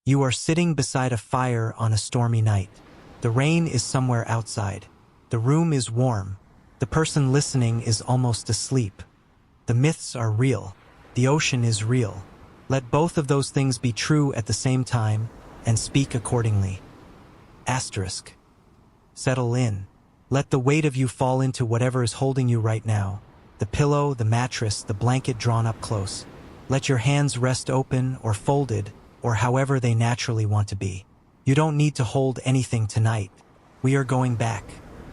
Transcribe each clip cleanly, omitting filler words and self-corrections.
You are sitting beside a fire on a stormy night. The rain is somewhere outside. The room is warm. The person listening is almost asleep. The myths are real. The ocean is real. Let both of those things be true at the same time, and speak accordingly. Asterisk. Settle in. Let the weight of you fall into whatever is holding you right now. The pillow, the mattress, the blanket drawn up close. Let your hands rest open or folded, or however they naturally want to be. You don't need to hold anything tonight. We are going back.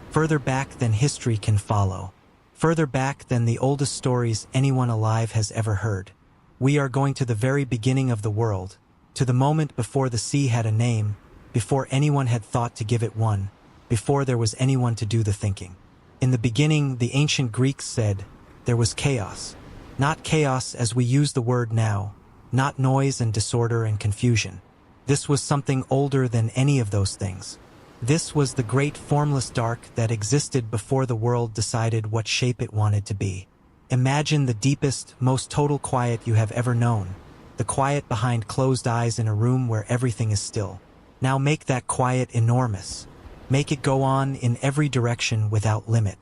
Further back than history can follow. Further back than the oldest stories anyone alive has ever heard. We are going to the very beginning of the world, to the moment before the sea had a name, before anyone had thought to give it one, before there was anyone to do the thinking. In the beginning, the ancient Greeks said, there was chaos. Not chaos as we use the word now, not noise and disorder and confusion. This was something older than any of those things. This was the great formless dark that existed before the world decided what shape it wanted to be. Imagine the deepest, most total quiet you have ever known, the quiet behind closed eyes in a room where everything is still. Now make that quiet enormous. Make it go on in every direction without limit.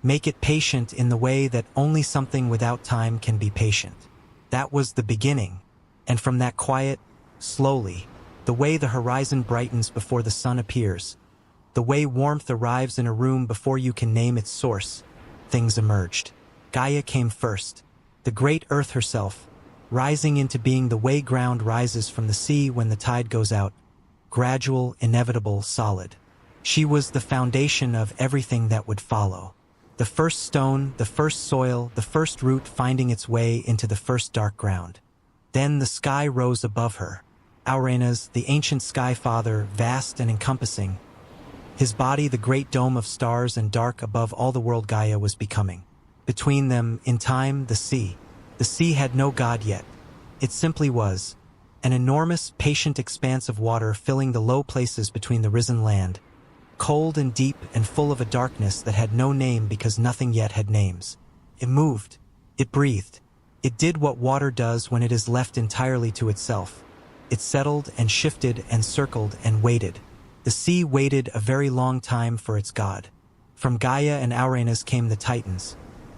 Make it patient in the way that only something without time can be patient. That was the beginning. And from that quiet, slowly, the way the horizon brightens before the sun appears, the way warmth arrives in a room before you can name its source, things emerged. Gaia came first, the great earth herself, rising into being the way ground rises from the sea when the tide goes out, gradual, inevitable, solid. She was the foundation of everything that would follow. The first stone, the first soil, the first root finding its way into the first dark ground. Then the sky rose above her. Uranus, the ancient sky father, vast and encompassing. His body the great dome of stars and dark above all the world Gaia was becoming. Between them, in time, the sea. The sea had no god yet. It simply was. An enormous, patient expanse of water filling the low places between the risen land. Cold and deep and full of a darkness that had no name because nothing yet had names. It moved. It breathed. It did what water does when it is left entirely to itself. It settled and shifted and circled and waited. The sea waited a very long time for its god. From Gaia and Uranus came the Titans.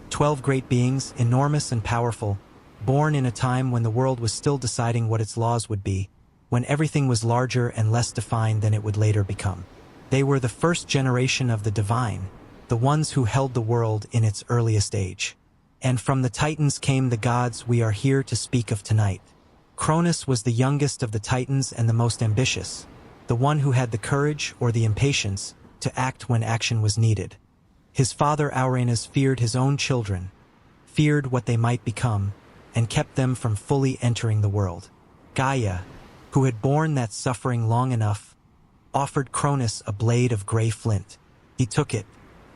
12 great beings, enormous and powerful, born in a time when the world was still deciding what its laws would be, when everything was larger and less defined than it would later become. They were the first generation of the divine, the ones who held the world in its earliest age. And from the Titans came the gods we are here to speak of tonight. Cronus was the youngest of the Titans and the most ambitious, the one who had the courage or the impatience to act when action was needed. His father Uranus feared his own children, feared what they might become, and kept them from fully entering the world. Gaia, who had borne that suffering long enough, offered Cronus a blade of gray flint. He took it,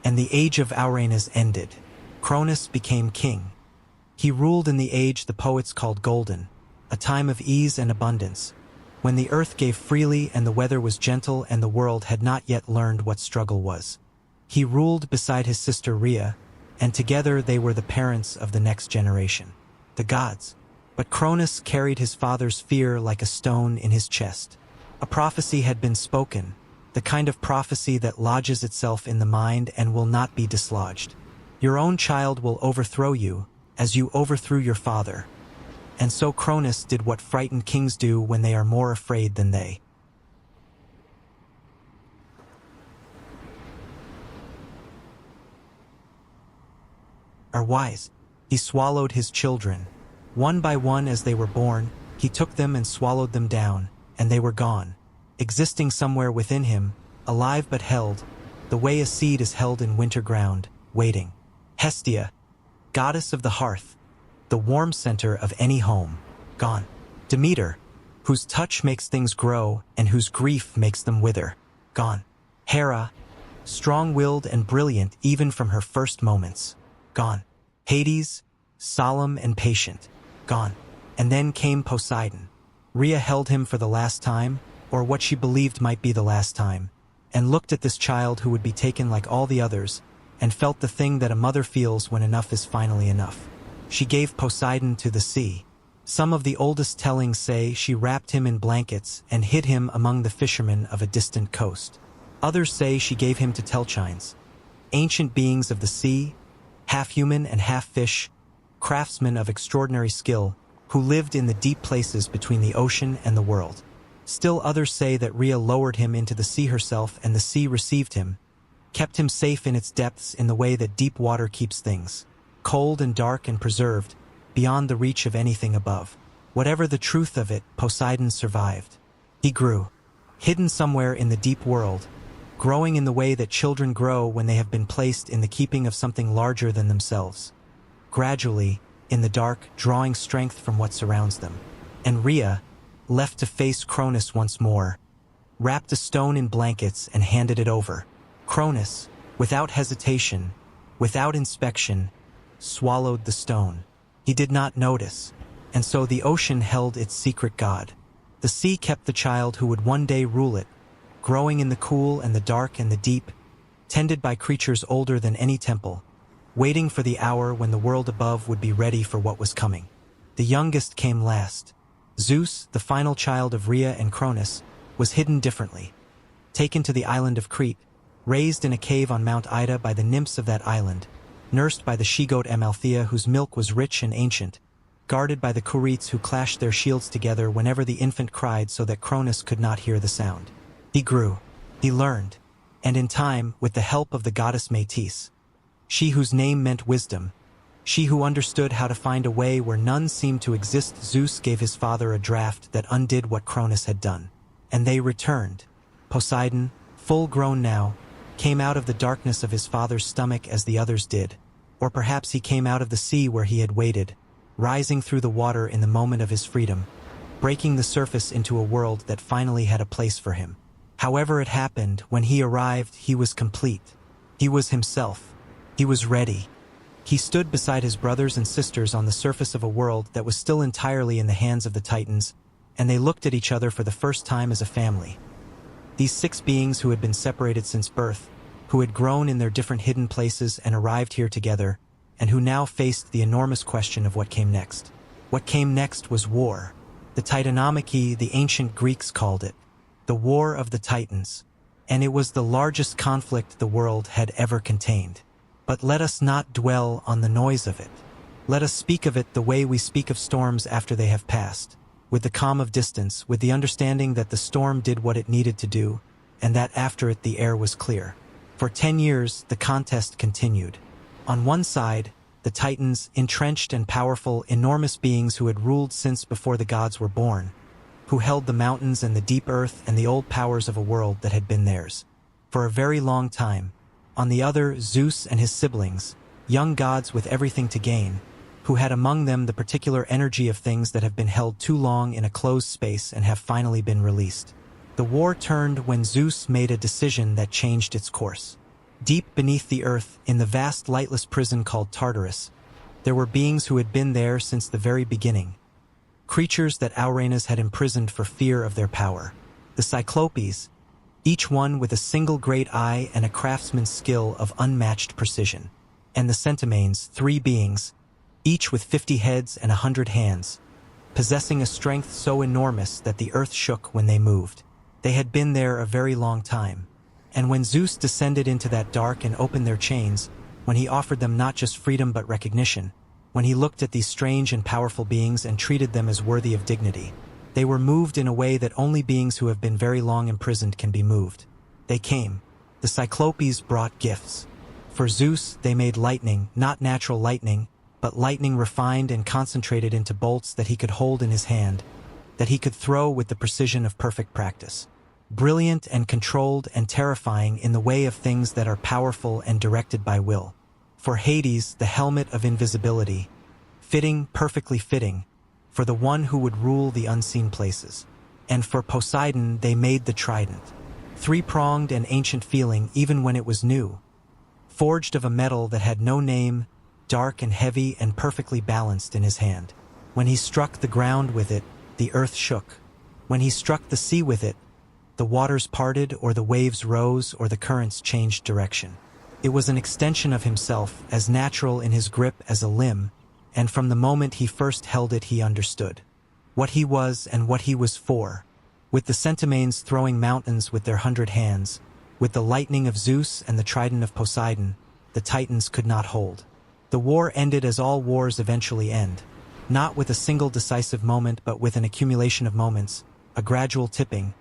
and the age of Uranus ended. Cronus became king. He ruled in the age the poets called golden, a time of ease and abundance, when the earth gave freely and the weather was gentle and the world had not yet learned what struggle was. He ruled beside his sister Rhea, and together they were the parents of the next generation, the gods. But Cronus carried his father's fear like a stone in his chest. A prophecy had been spoken, the kind of prophecy that lodges itself in the mind and will not be dislodged. Your own child will overthrow you, as you overthrew your father. And so Cronus did what frightened kings do when they are more afraid than they are wise. He swallowed his children. One by one as they were born, he took them and swallowed them down, and they were gone, existing somewhere within him, alive but held, the way a seed is held in winter ground, waiting. Hestia, goddess of the hearth, the warm center of any home, gone. Demeter, whose touch makes things grow and whose grief makes them wither, gone. Hera, strong-willed and brilliant even from her first moments, gone. Hades, solemn and patient, gone. And then came Poseidon. Rhea held him for the last time, or what she believed might be the last time, and looked at this child who would be taken like all the others, and felt the thing that a mother feels when enough is finally enough. She gave Poseidon to the sea. Some of the oldest tellings say she wrapped him in blankets and hid him among the fishermen of a distant coast. Others say she gave him to Telchines, ancient beings of the sea, half human and half fish, craftsmen of extraordinary skill, who lived in the deep places between the ocean and the world. Still others say that Rhea lowered him into the sea herself, and the sea received him, kept him safe in its depths in the way that deep water keeps things, cold and dark and preserved, beyond the reach of anything above. Whatever the truth of it, Poseidon survived. He grew, hidden somewhere in the deep world, growing in the way that children grow when they have been placed in the keeping of something larger than themselves. Gradually, in the dark, drawing strength from what surrounds them. And Rhea, left to face Cronus once more, wrapped a stone in blankets and handed it over. Cronus, without hesitation, without inspection, swallowed the stone. He did not notice, and so the ocean held its secret god. The sea kept the child who would one day rule it, growing in the cool and the dark and the deep, tended by creatures older than any temple, waiting for the hour when the world above would be ready for what was coming. The youngest came last. Zeus, the final child of Rhea and Cronus, was hidden differently. Taken to the island of Crete, raised in a cave on Mount Ida by the nymphs of that island, nursed by the she-goat Amalthea whose milk was rich and ancient, guarded by the Curetes who clashed their shields together whenever the infant cried so that Cronus could not hear the sound. He grew, he learned, and in time, with the help of the goddess Métis, she whose name meant wisdom, she who understood how to find a way where none seemed to exist, Zeus gave his father a draft that undid what Cronus had done. And they returned. Poseidon, full grown now, came out of the darkness of his father's stomach as the others did, or perhaps he came out of the sea where he had waited, rising through the water in the moment of his freedom, breaking the surface into a world that finally had a place for him. However it happened, when he arrived, he was complete. He was himself. He was ready. He stood beside his brothers and sisters on the surface of a world that was still entirely in the hands of the Titans, and they looked at each other for the first time as a family. These 6 beings who had been separated since birth, who had grown in their different hidden places and arrived here together, and who now faced the enormous question of what came next. What came next was war. The Titanomachy, the ancient Greeks called it, the War of the Titans, and it was the largest conflict the world had ever contained. But let us not dwell on the noise of it. Let us speak of it the way we speak of storms after they have passed, with the calm of distance, with the understanding that the storm did what it needed to do, and that after it the air was clear. For 10 years, the contest continued. On one side, the Titans, entrenched and powerful, enormous beings who had ruled since before the gods were born, who held the mountains and the deep earth and the old powers of a world that had been theirs for a very long time. On the other, Zeus and his siblings, young gods with everything to gain, who had among them the particular energy of things that have been held too long in a closed space and have finally been released. The war turned when Zeus made a decision that changed its course. Deep beneath the earth, in the vast lightless prison called Tartarus, there were beings who had been there since the very beginning, creatures that Aurenas had imprisoned for fear of their power. The Cyclopes, each one with a single great eye and a craftsman's skill of unmatched precision. And the Centimanes, 3 beings, each with 50 heads and 100 hands, possessing a strength so enormous that the earth shook when they moved. They had been there a very long time. And when Zeus descended into that dark and opened their chains, when he offered them not just freedom but recognition, when he looked at these strange and powerful beings and treated them as worthy of dignity, they were moved in a way that only beings who have been very long imprisoned can be moved. They came. The Cyclopes brought gifts. For Zeus, they made lightning, not natural lightning, but lightning refined and concentrated into bolts that he could hold in his hand, that he could throw with the precision of perfect practice. Brilliant and controlled and terrifying in the way of things that are powerful and directed by will. For Hades, the helmet of invisibility, fitting, perfectly fitting, for the one who would rule the unseen places. And for Poseidon, they made the trident, 3-pronged and ancient feeling even when it was new, forged of a metal that had no name, dark and heavy and perfectly balanced in his hand. When he struck the ground with it, the earth shook. When he struck the sea with it, the waters parted or the waves rose or the currents changed direction. It was an extension of himself, as natural in his grip as a limb, and from the moment he first held it he understood what he was and what he was for. With the Centimanes throwing mountains with their 100 hands, with the lightning of Zeus and the trident of Poseidon, the Titans could not hold. The war ended as all wars eventually end, not with a single decisive moment but with an accumulation of moments, a gradual tipping,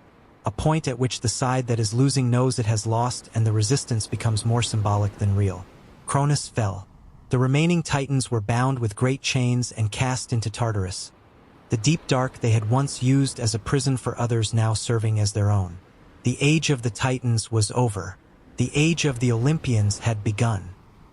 a point at which the side that is losing knows it has lost and the resistance becomes more symbolic than real. Cronus fell. The remaining Titans were bound with great chains and cast into Tartarus, the deep dark they had once used as a prison for others now serving as their own. The age of the Titans was over. The age of the Olympians had begun.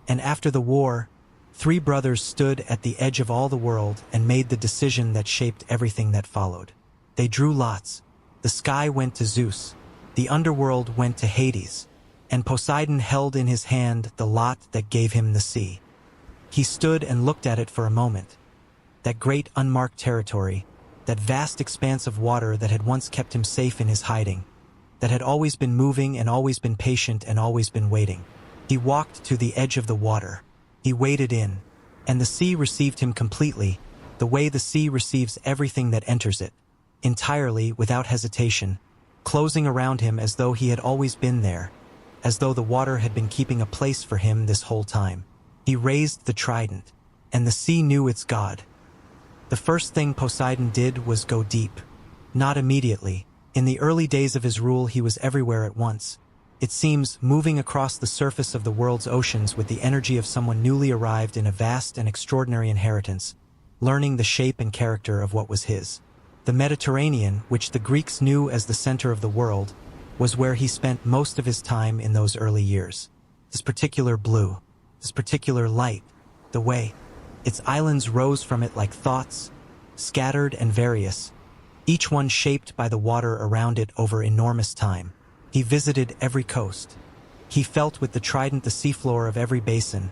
And after the war, 3 brothers stood at the edge of all the world and made the decision that shaped everything that followed. They drew lots. The sky went to Zeus, the underworld went to Hades, and Poseidon held in his hand the lot that gave him the sea. He stood and looked at it for a moment. That great unmarked territory, that vast expanse of water that had once kept him safe in his hiding, that had always been moving and always been patient and always been waiting. He walked to the edge of the water. He waded in, and the sea received him completely, the way the sea receives everything that enters it, entirely, without hesitation, closing around him as though he had always been there, as though the water had been keeping a place for him this whole time. He raised the trident, and the sea knew its god. The first thing Poseidon did was go deep. Not immediately. In the early days of his rule he was everywhere at once. It seems, moving across the surface of the world's oceans with the energy of someone newly arrived in a vast and extraordinary inheritance, learning the shape and character of what was his. The Mediterranean, which the Greeks knew as the center of the world, was where he spent most of his time in those early years. This particular blue, this particular light, the way its islands rose from it like thoughts, scattered and various, each one shaped by the water around it over enormous time. He visited every coast. He felt with the trident the seafloor of every basin,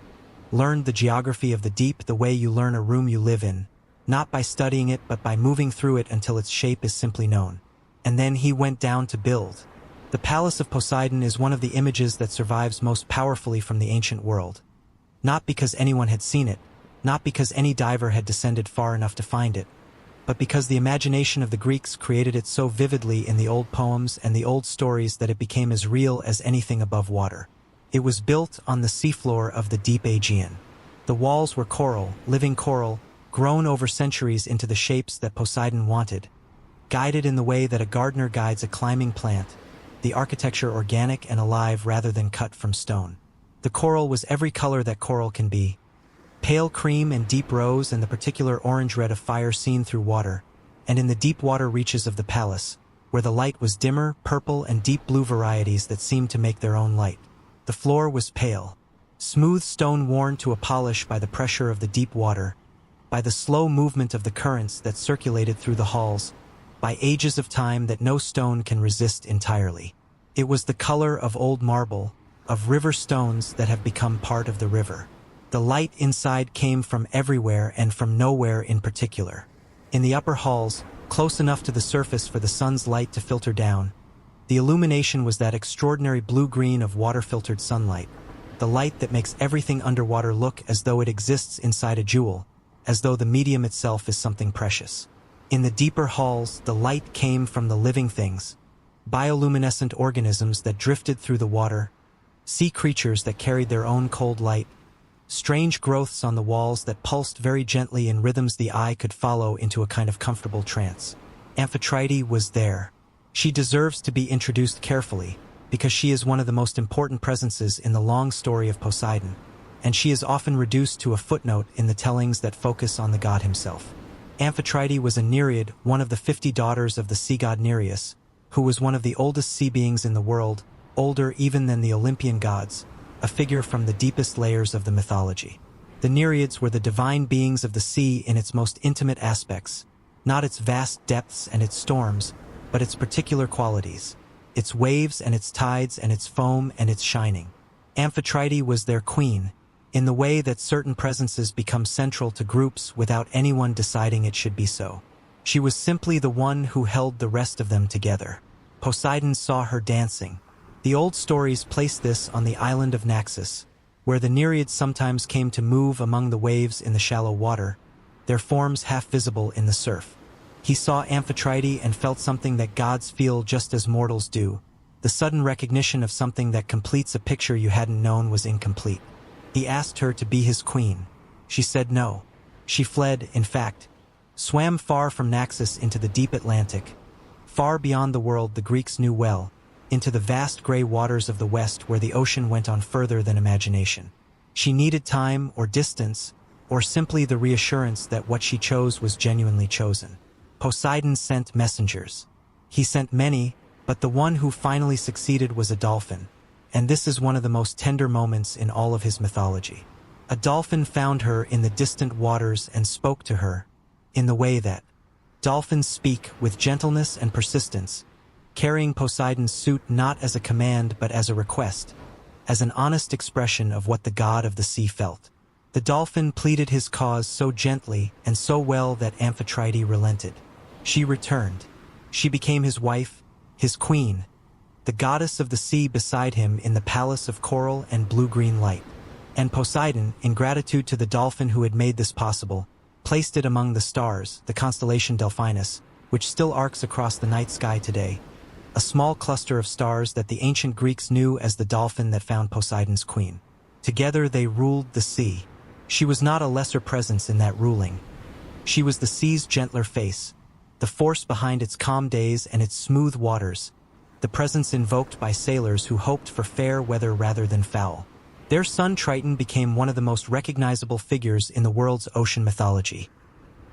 learned the geography of the deep the way you learn a room you live in, not by studying it but by moving through it until its shape is simply known. And then he went down to build. The Palace of Poseidon is one of the images that survives most powerfully from the ancient world. Not because anyone had seen it, not because any diver had descended far enough to find it, but because the imagination of the Greeks created it so vividly in the old poems and the old stories that it became as real as anything above water. It was built on the seafloor of the deep Aegean. The walls were coral, living coral, grown over centuries into the shapes that Poseidon wanted, guided in the way that a gardener guides a climbing plant, the architecture organic and alive rather than cut from stone. The coral was every color that coral can be, pale cream and deep rose and the particular orange-red of fire seen through water, and in the deep water reaches of the palace, where the light was dimmer, purple and deep blue varieties that seemed to make their own light. The floor was pale, smooth stone worn to a polish by the pressure of the deep water, by the slow movement of the currents that circulated through the halls, by ages of time that no stone can resist entirely. It was the color of old marble, of river stones that have become part of the river. The light inside came from everywhere and from nowhere in particular. In the upper halls, close enough to the surface for the sun's light to filter down, the illumination was that extraordinary blue-green of water-filtered sunlight, the light that makes everything underwater look as though it exists inside a jewel, as though the medium itself is something precious. In the deeper halls, the light came from the living things, bioluminescent organisms that drifted through the water, sea creatures that carried their own cold light, strange growths on the walls that pulsed very gently in rhythms the eye could follow into a kind of comfortable trance. Amphitrite was there. She deserves to be introduced carefully, because she is one of the most important presences in the long story of Poseidon, and she is often reduced to a footnote in the tellings that focus on the god himself. Amphitrite was a Nereid, one of the 50 daughters of the sea god Nereus, who was one of the oldest sea beings in the world, older even than the Olympian gods, a figure from the deepest layers of the mythology. The Nereids were the divine beings of the sea in its most intimate aspects, not its vast depths and its storms, but its particular qualities, its waves and its tides and its foam and its shining. Amphitrite was their queen, in the way that certain presences become central to groups without anyone deciding it should be so. She was simply the one who held the rest of them together. Poseidon saw her dancing. The old stories place this on the island of Naxos, where the Nereids sometimes came to move among the waves in the shallow water, their forms half visible in the surf. He saw Amphitrite and felt something that gods feel just as mortals do, the sudden recognition of something that completes a picture you hadn't known was incomplete. He asked her to be his queen. She said no. She fled, in fact, swam far from Naxos into the deep Atlantic, far beyond the world the Greeks knew well, into the vast gray waters of the west where the ocean went on further than imagination. She needed time or distance, or simply the reassurance that what she chose was genuinely chosen. Poseidon sent messengers. He sent many, but the one who finally succeeded was a dolphin, and this is one of the most tender moments in all of his mythology. A dolphin found her in the distant waters and spoke to her, in the way that dolphins speak, with gentleness and persistence, carrying Poseidon's suit not as a command but as a request, as an honest expression of what the god of the sea felt. The dolphin pleaded his cause so gently and so well that Amphitrite relented. She returned. She became his wife, his queen, the goddess of the sea beside him in the palace of coral and blue-green light. And Poseidon, in gratitude to the dolphin who had made this possible, placed it among the stars, the constellation Delphinus, which still arcs across the night sky today, a small cluster of stars that the ancient Greeks knew as the dolphin that found Poseidon's queen. Together they ruled the sea. She was not a lesser presence in that ruling. She was the sea's gentler face, the force behind its calm days and its smooth waters, the presence invoked by sailors who hoped for fair weather rather than foul. Their son Triton became one of the most recognizable figures in the world's ocean mythology,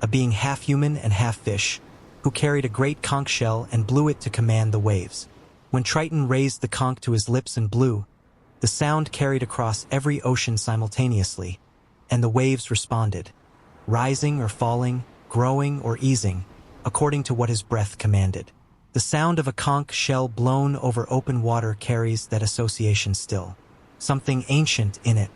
a being half human and half fish, who carried a great conch shell and blew it to command the waves. When Triton raised the conch to his lips and blew, the sound carried across every ocean simultaneously, and the waves responded, rising or falling, growing or easing, according to what his breath commanded. The sound of a conch shell blown over open water carries that association still. Something ancient in it.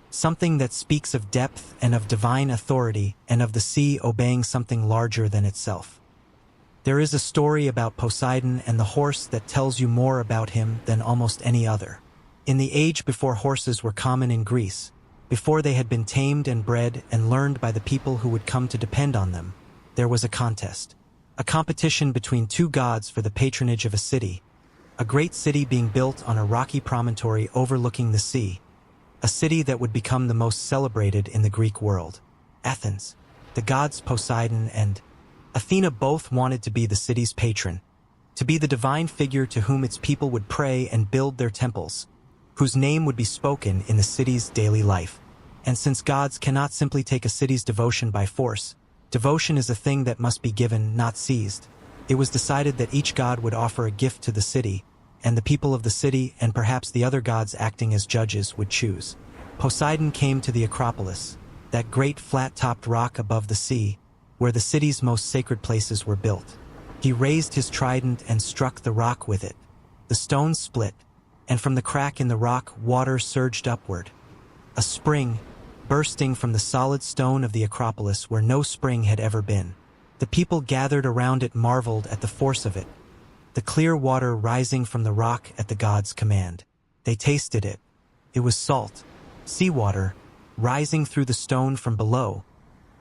Something that speaks of depth and of divine authority and of the sea obeying something larger than itself. There is a story about Poseidon and the horse that tells you more about him than almost any other. In the age before horses were common in Greece, before they had been tamed and bred and learned by the people who would come to depend on them, there was a contest. A competition between two gods for the patronage of a great city being built on a rocky promontory overlooking the sea, a city that would become the most celebrated in the Greek world. Athens, the gods Poseidon and Athena both wanted to be the city's patron, to be the divine figure to whom its people would pray and build their temples, whose name would be spoken in the city's daily life. And since gods cannot simply take a city's devotion by force, devotion is a thing that must be given, not seized. It was decided that each god would offer a gift to the city, and the people of the city and perhaps the other gods acting as judges would choose. Poseidon came to the Acropolis, that great flat-topped rock above the sea, where the city's most sacred places were built. He raised his trident and struck the rock with it. The stone split, and from the crack in the rock water surged upward. A spring, bursting from the solid stone of the Acropolis where no spring had ever been. The people gathered around it marveled at the force of it, the clear water rising from the rock at the god's command. They tasted it. It was salt, seawater, rising through the stone from below,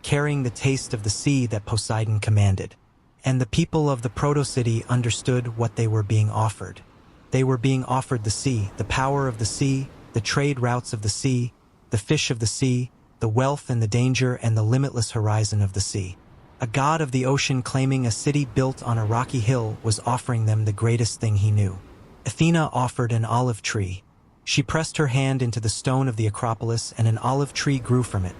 carrying the taste of the sea that Poseidon commanded. And the people of the proto-city understood what they were being offered. They were being offered the sea, the power of the sea, the trade routes of the sea, the fish of the sea, the wealth and the danger and the limitless horizon of the sea. A god of the ocean claiming a city built on a rocky hill was offering them the greatest thing he knew. Athena offered an olive tree. She pressed her hand into the stone of the Acropolis and an olive tree grew from it.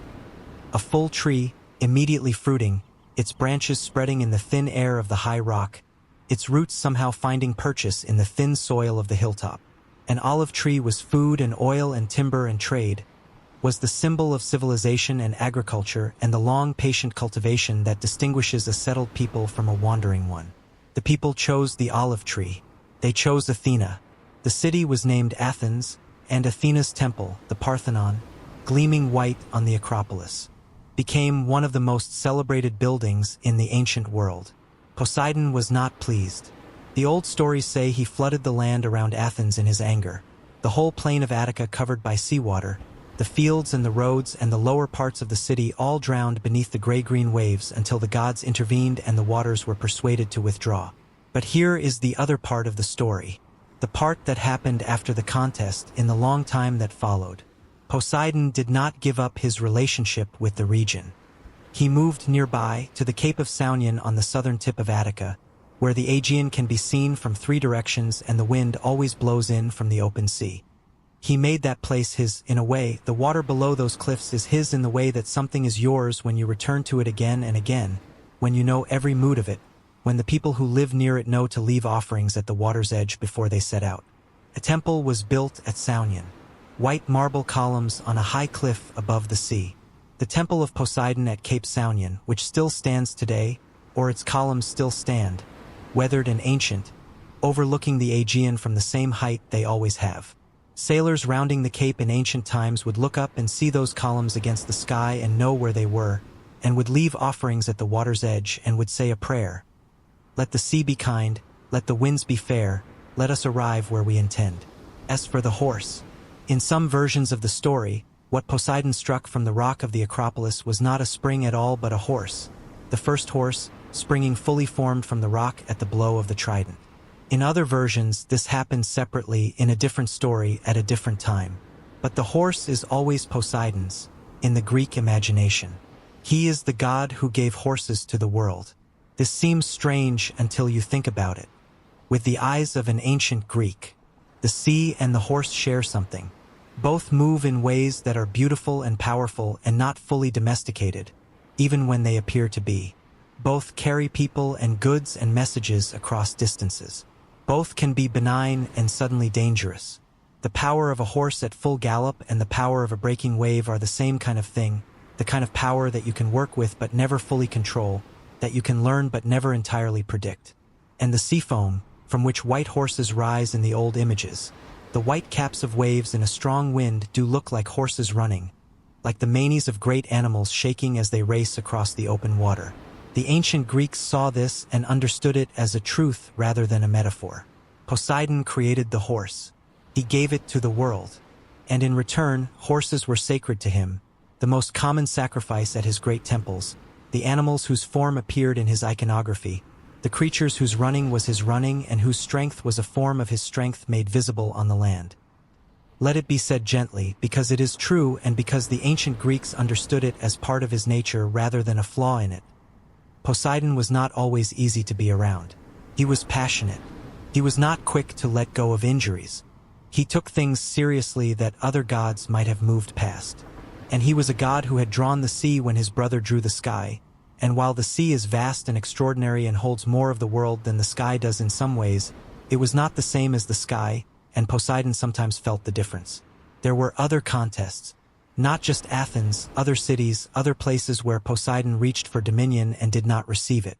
A full tree, immediately fruiting, its branches spreading in the thin air of the high rock, its roots somehow finding purchase in the thin soil of the hilltop. An olive tree was food and oil and timber and trade, was the symbol of civilization and agriculture and the long, patient cultivation that distinguishes a settled people from a wandering one. The people chose the olive tree. They chose Athena. The city was named Athens, and Athena's temple, the Parthenon, gleaming white on the Acropolis, became one of the most celebrated buildings in the ancient world. Poseidon was not pleased. The old stories say he flooded the land around Athens in his anger, the whole plain of Attica covered by seawater, the The fields and the roads and the lower parts of the city all drowned beneath the gray-green waves until the gods intervened and the waters were persuaded to withdraw. But here is the other part of the story. The part that happened after the contest in the long time that followed. Poseidon did not give up his relationship with the region. He moved nearby to the Cape of Saunion on the southern tip of Attica, where the Aegean can be seen from 3 directions and the wind always blows in from the open sea. He made that place his, in a way. The water below those cliffs is his in the way that something is yours when you return to it again and again, when you know every mood of it, when the people who live near it know to leave offerings at the water's edge before they set out. A temple was built at Saunion. White marble columns on a high cliff above the sea. The Temple of Poseidon at Cape Saunion, which still stands today, or its columns still stand, weathered and ancient, overlooking the Aegean from the same height they always have. Sailors rounding the cape in ancient times would look up and see those columns against the sky and know where they were, and would leave offerings at the water's edge and would say a prayer. Let the sea be kind, let the winds be fair, let us arrive where we intend. As for the horse, in some versions of the story, what Poseidon struck from the rock of the Acropolis was not a spring at all but a horse, the first horse, springing fully formed from the rock at the blow of the trident. In other versions, this happens separately in a different story at a different time. But the horse is always Poseidon's, in the Greek imagination. He is the god who gave horses to the world. This seems strange until you think about it. With the eyes of an ancient Greek, the sea and the horse share something. Both move in ways that are beautiful and powerful and not fully domesticated, even when they appear to be. Both carry people and goods and messages across distances. Both can be benign and suddenly dangerous. The power of a horse at full gallop and the power of a breaking wave are the same kind of thing, the kind of power that you can work with but never fully control, that you can learn but never entirely predict. And the sea foam, from which white horses rise in the old images. The white caps of waves in a strong wind do look like horses running, like the manes of great animals shaking as they race across the open water. The ancient Greeks saw this and understood it as a truth rather than a metaphor. Poseidon created the horse. He gave it to the world. And in return, horses were sacred to him, the most common sacrifice at his great temples, the animals whose form appeared in his iconography, the creatures whose running was his running and whose strength was a form of his strength made visible on the land. Let it be said gently, because it is true and because the ancient Greeks understood it as part of his nature rather than a flaw in it. Poseidon was not always easy to be around. He was passionate. He was not quick to let go of injuries. He took things seriously that other gods might have moved past. And he was a god who had drawn the sea when his brother drew the sky. And while the sea is vast and extraordinary and holds more of the world than the sky does in some ways, it was not the same as the sky, and Poseidon sometimes felt the difference. There were other contests. Not just Athens, other cities, other places where Poseidon reached for dominion and did not receive it.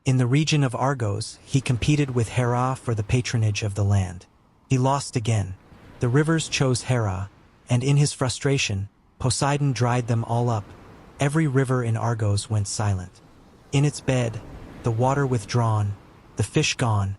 In the region of Argos, he competed with Hera for the patronage of the land. He lost again. The rivers chose Hera, and in his frustration, Poseidon dried them all up. Every river in Argos went silent. In its bed, the water withdrawn, the fish gone,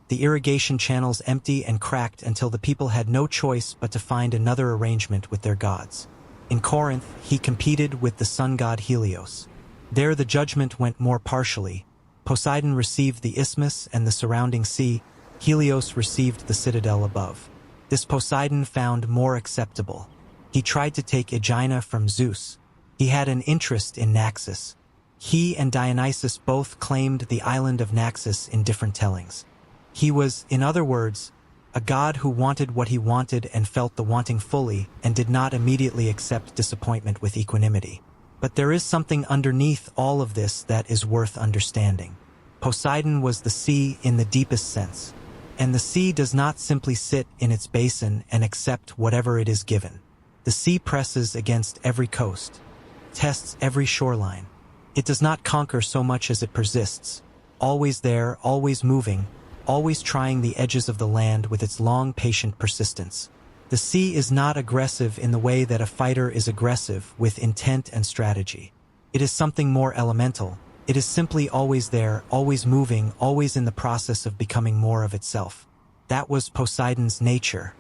the irrigation channels empty and cracked until the people had no choice but to find another arrangement with their gods. In Corinth, he competed with the sun god Helios. There the judgment went more partially. Poseidon received the isthmus and the surrounding sea. Helios received the citadel above. This Poseidon found more acceptable. He tried to take Aegina from Zeus. He had an interest in Naxos. He and Dionysus both claimed the island of Naxos in different tellings. He was, in other words, a god who wanted what he wanted and felt the wanting fully and did not immediately accept disappointment with equanimity. But there is something underneath all of this that is worth understanding. Poseidon was the sea in the deepest sense. And the sea does not simply sit in its basin and accept whatever it is given. The sea presses against every coast, tests every shoreline. It does not conquer so much as it persists, always there, always moving, always trying the edges of the land with its long, patient persistence. The sea is not aggressive in the way that a fighter is aggressive with intent and strategy. It is something more elemental. It is simply always there, always moving, always in the process of becoming more of itself. That was Poseidon's nature.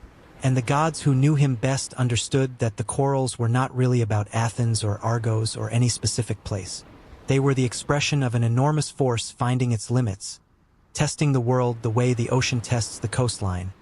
And the gods who knew him best understood that the quarrels were not really about Athens or Argos or any specific place. They were the expression of an enormous force finding its limits, testing the world the way the ocean tests the coastline,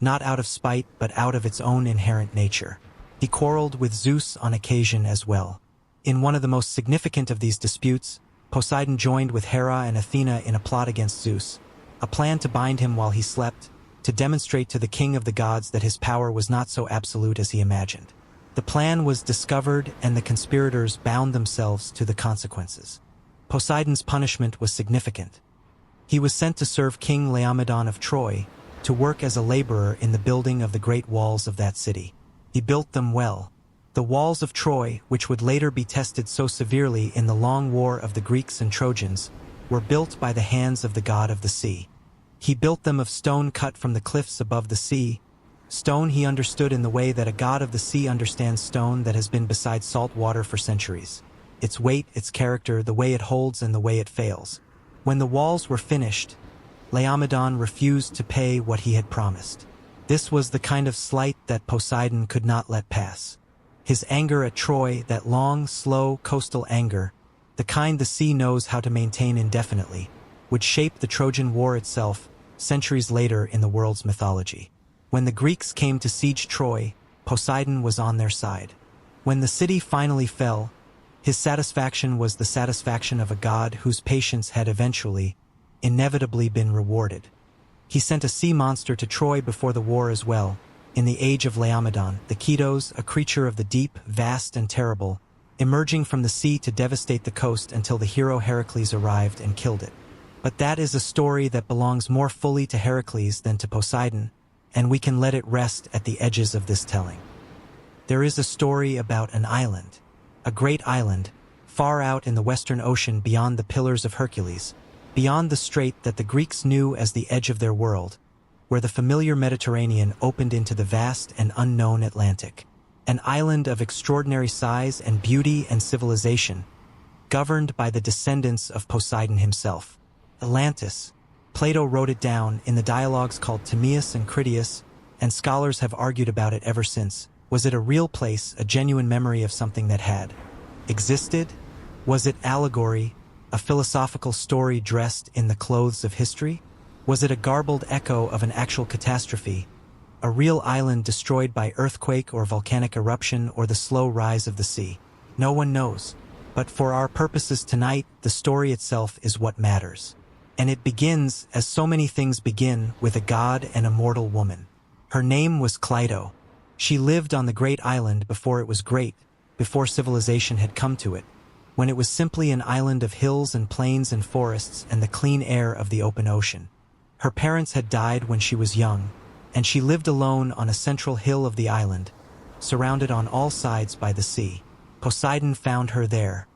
not out of spite but out of its own inherent nature. He quarreled with Zeus on occasion as well. In one of the most significant of these disputes, Poseidon joined with Hera and Athena in a plot against Zeus, a plan to bind him while he slept, to demonstrate to the king of the gods that his power was not so absolute as he imagined. The plan was discovered and the conspirators bound themselves to the consequences. Poseidon's punishment was significant. He was sent to serve King Laomedon of Troy, to work as a laborer in the building of the great walls of that city. He built them well. The walls of Troy, which would later be tested so severely in the long war of the Greeks and Trojans, were built by the hands of the god of the sea. He built them of stone cut from the cliffs above the sea, stone he understood in the way that a god of the sea understands stone that has been beside salt water for centuries. Its weight, its character, the way it holds and the way it fails. When the walls were finished, Laomedon refused to pay what he had promised. This was the kind of slight that Poseidon could not let pass. His anger at Troy, that long, slow, coastal anger, the kind the sea knows how to maintain indefinitely, would shape the Trojan War itself centuries later in the world's mythology. When the Greeks came to siege Troy, Poseidon was on their side. When the city finally fell, his satisfaction was the satisfaction of a god whose patience had eventually, inevitably been rewarded. He sent a sea monster to Troy before the war as well, in the age of Laomedon, the Ketos, a creature of the deep, vast and terrible, emerging from the sea to devastate the coast until the hero Heracles arrived and killed it. But that is a story that belongs more fully to Heracles than to Poseidon, and we can let it rest at the edges of this telling. There is a story about an island, a great island, far out in the Western Ocean beyond the Pillars of Hercules, beyond the strait that the Greeks knew as the edge of their world, where the familiar Mediterranean opened into the vast and unknown Atlantic. An island of extraordinary size and beauty and civilization, governed by the descendants of Poseidon himself. Atlantis. Plato wrote it down in the dialogues called Timaeus and Critias, and scholars have argued about it ever since. Was it a real place, a genuine memory of something that had existed? Was it allegory, a philosophical story dressed in the clothes of history? Was it a garbled echo of an actual catastrophe, a real island destroyed by earthquake or volcanic eruption or the slow rise of the sea? No one knows. But for our purposes tonight, the story itself is what matters. And it begins, as so many things begin, with a god and a mortal woman. Her name was Cleito. She lived on the great island before it was great, before civilization had come to it, when it was simply an island of hills and plains and forests and the clean air of the open ocean. Her parents had died when she was young, and she lived alone on a central hill of the island, surrounded on all sides by the sea. Poseidon found her there.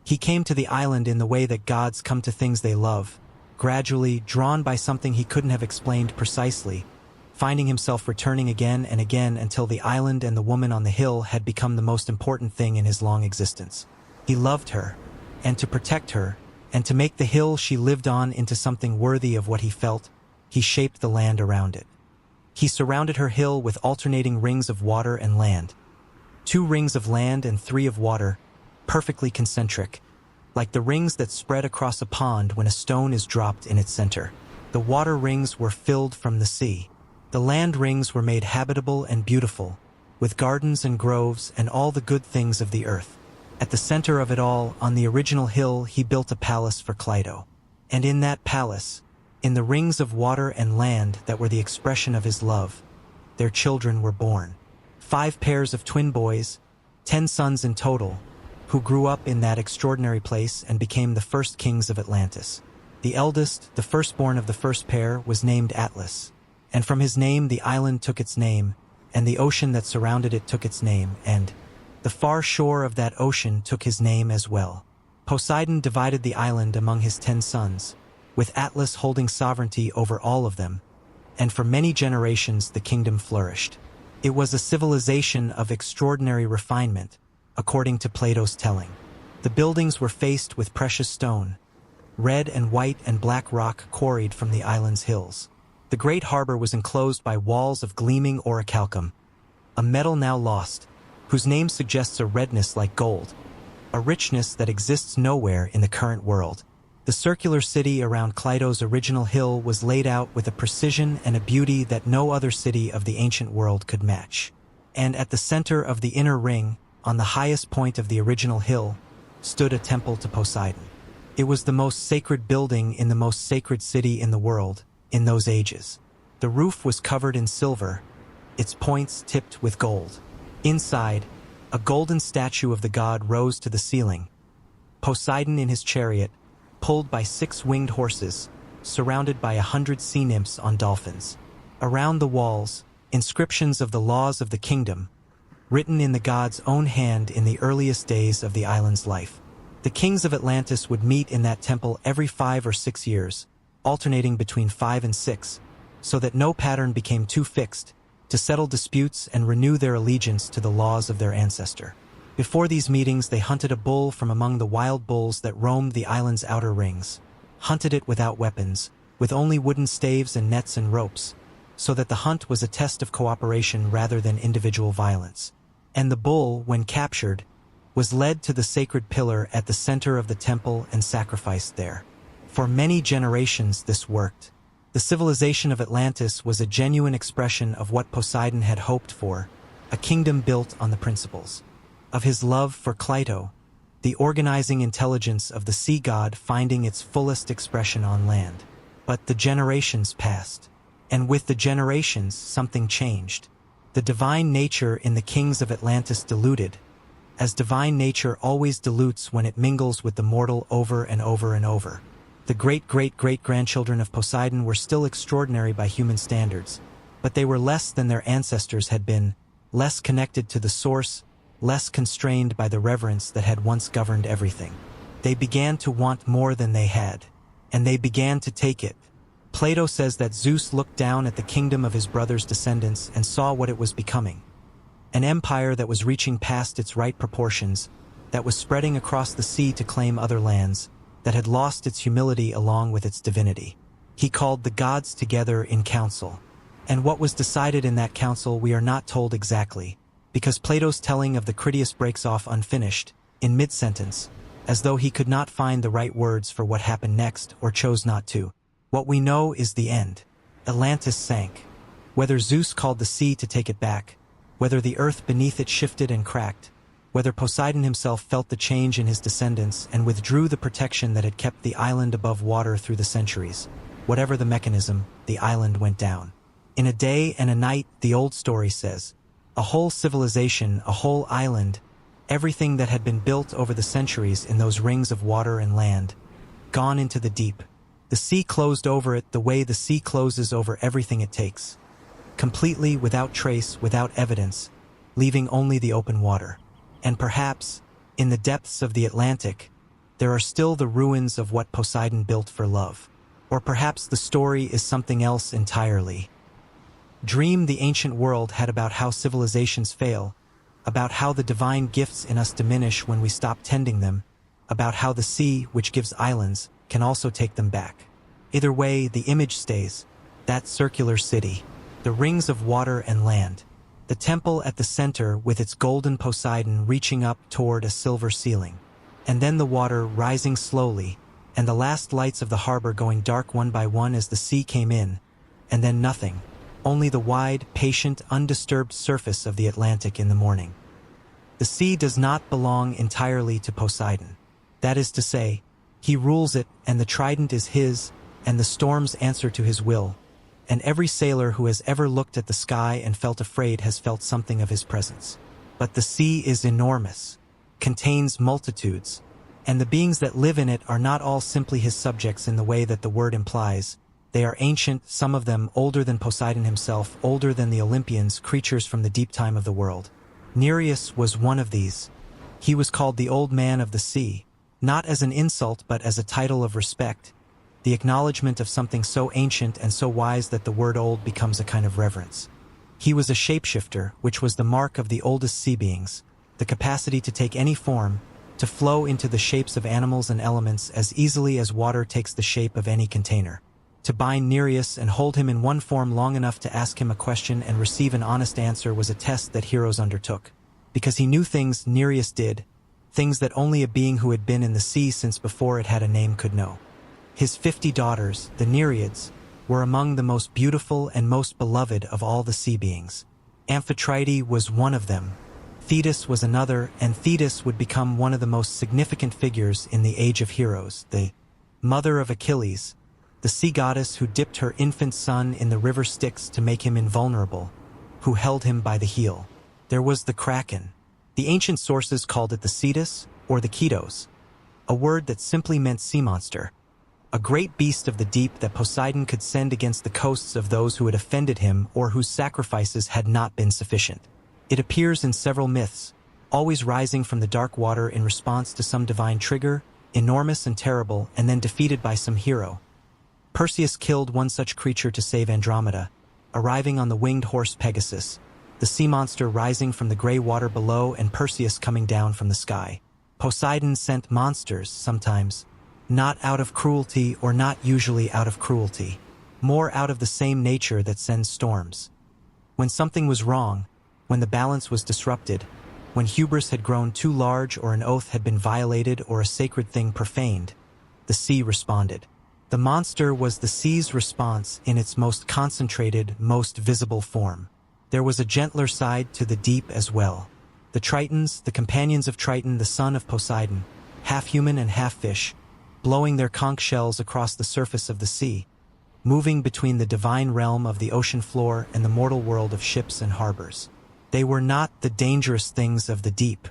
He came to the island in the way that gods come to things they love, gradually drawn by something he couldn't have explained precisely, finding himself returning again and again until the island and the woman on the hill had become the most important thing in his long existence. He loved her, and to protect her, and to make the hill she lived on into something worthy of what he felt, he shaped the land around it. He surrounded her hill with alternating rings of water and land. 2 rings of land and 3 of water, perfectly concentric, like the rings that spread across a pond when a stone is dropped in its center. The water rings were filled from the sea. The land rings were made habitable and beautiful, with gardens and groves and all the good things of the earth. At the center of it all, on the original hill, he built a palace for Cleito. And in that palace, in the rings of water and land that were the expression of his love, their children were born. 5 pairs of twin boys, 10 sons in total, who grew up in that extraordinary place and became the first kings of Atlantis. The eldest, the firstborn of the first pair, was named Atlas, and from his name the island took its name, and the ocean that surrounded it took its name, and the far shore of that ocean took his name as well. Poseidon divided the island among his 10 sons, with Atlas holding sovereignty over all of them, and for many generations the kingdom flourished. It was a civilization of extraordinary refinement, according to Plato's telling. The buildings were faced with precious stone, red and white and black rock quarried from the island's hills. The great harbor was enclosed by walls of gleaming orichalcum, a metal now lost, whose name suggests a redness like gold, a richness that exists nowhere in the current world. The circular city around Clyto's original hill was laid out with a precision and a beauty that no other city of the ancient world could match. And at the center of the inner ring, on the highest point of the original hill, stood a temple to Poseidon. It was the most sacred building in the most sacred city in the world, in those ages. The roof was covered in silver, its points tipped with gold. Inside, a golden statue of the god rose to the ceiling. Poseidon in his chariot, pulled by 6 winged horses, surrounded by 100 sea nymphs on dolphins. Around the walls, inscriptions of the laws of the kingdom, written in the god's own hand in the earliest days of the island's life. The kings of Atlantis would meet in that temple every 5 or 6 years, alternating between 5 and 6, so that no pattern became too fixed, to settle disputes and renew their allegiance to the laws of their ancestor. Before these meetings, they hunted a bull from among the wild bulls that roamed the island's outer rings, hunted it without weapons, with only wooden staves and nets and ropes, so that the hunt was a test of cooperation rather than individual violence. And the bull, when captured, was led to the sacred pillar at the center of the temple and sacrificed there. For many generations this worked. The civilization of Atlantis was a genuine expression of what Poseidon had hoped for, a kingdom built on the principles of his love for Clyto, the organizing intelligence of the sea god finding its fullest expression on land. But the generations passed, and with the generations something changed. The divine nature in the kings of Atlantis diluted, as divine nature always dilutes when it mingles with the mortal over and over and over. The great-great-great-grandchildren of Poseidon were still extraordinary by human standards, but they were less than their ancestors had been, less connected to the source, less constrained by the reverence that had once governed everything. They began to want more than they had, and they began to take it. Plato says that Zeus looked down at the kingdom of his brother's descendants and saw what it was becoming. An empire that was reaching past its right proportions, that was spreading across the sea to claim other lands, that had lost its humility along with its divinity. He called the gods together in council. And what was decided in that council we are not told exactly, because Plato's telling of the Critias breaks off unfinished, in mid-sentence, as though he could not find the right words for what happened next or chose not to. What we know is the end. Atlantis sank. Whether Zeus called the sea to take it back, whether the earth beneath it shifted and cracked, whether Poseidon himself felt the change in his descendants and withdrew the protection that had kept the island above water through the centuries, whatever the mechanism, the island went down. In a day and a night, the old story says, a whole civilization, a whole island, everything that had been built over the centuries in those rings of water and land, gone into the deep. The sea closed over it the way the sea closes over everything it takes, completely without trace, without evidence, leaving only the open water. And perhaps, in the depths of the Atlantic, there are still the ruins of what Poseidon built for love. Or perhaps the story is something else entirely. Dream the ancient world had about how civilizations fail, about how the divine gifts in us diminish when we stop tending them, about how the sea, which gives islands, can also take them back. Either way, the image stays, that circular city, the rings of water and land. The temple at the center with its golden Poseidon reaching up toward a silver ceiling. And then the water rising slowly, and the last lights of the harbor going dark one by one as the sea came in, and then nothing, only the wide, patient, undisturbed surface of the Atlantic in the morning. The sea does not belong entirely to Poseidon. That is to say, he rules it, and the trident is his, and the storms answer to his will. And every sailor who has ever looked at the sky and felt afraid has felt something of his presence. But the sea is enormous, contains multitudes, and the beings that live in it are not all simply his subjects in the way that the word implies. They are ancient, some of them older than Poseidon himself, older than the Olympians, creatures from the deep time of the world. Nereus was one of these. He was called the Old Man of the Sea, not as an insult but as a title of respect, the acknowledgement of something so ancient and so wise that the word old becomes a kind of reverence. He was a shapeshifter, which was the mark of the oldest sea beings, the capacity to take any form, to flow into the shapes of animals and elements as easily as water takes the shape of any container. To bind Nereus and hold him in one form long enough to ask him a question and receive an honest answer was a test that heroes undertook. Because he knew things Nereus did, things that only a being who had been in the sea since before it had a name could know. His 50 daughters, the Nereids, were among the most beautiful and most beloved of all the sea beings. Amphitrite was one of them. Thetis was another, and Thetis would become one of the most significant figures in the Age of Heroes, the mother of Achilles, the sea goddess who dipped her infant son in the river Styx to make him invulnerable, who held him by the heel. There was the Kraken. The ancient sources called it the Cetus or the Ketos, a word that simply meant sea monster, a great beast of the deep that Poseidon could send against the coasts of those who had offended him or whose sacrifices had not been sufficient. It appears in several myths, always rising from the dark water in response to some divine trigger, enormous and terrible, and then defeated by some hero. Perseus killed one such creature to save Andromeda, arriving on the winged horse Pegasus, the sea monster rising from the gray water below and Perseus coming down from the sky. Poseidon sent monsters, sometimes, not out of cruelty or not usually out of cruelty, more out of the same nature that sends storms. When something was wrong, when the balance was disrupted, when hubris had grown too large or an oath had been violated or a sacred thing profaned, the sea responded. The monster was the sea's response in its most concentrated, most visible form. There was a gentler side to the deep as well. The Tritons, the companions of Triton, the son of Poseidon, half human and half fish, blowing their conch shells across the surface of the sea, moving between the divine realm of the ocean floor and the mortal world of ships and harbors. They were not the dangerous things of the deep.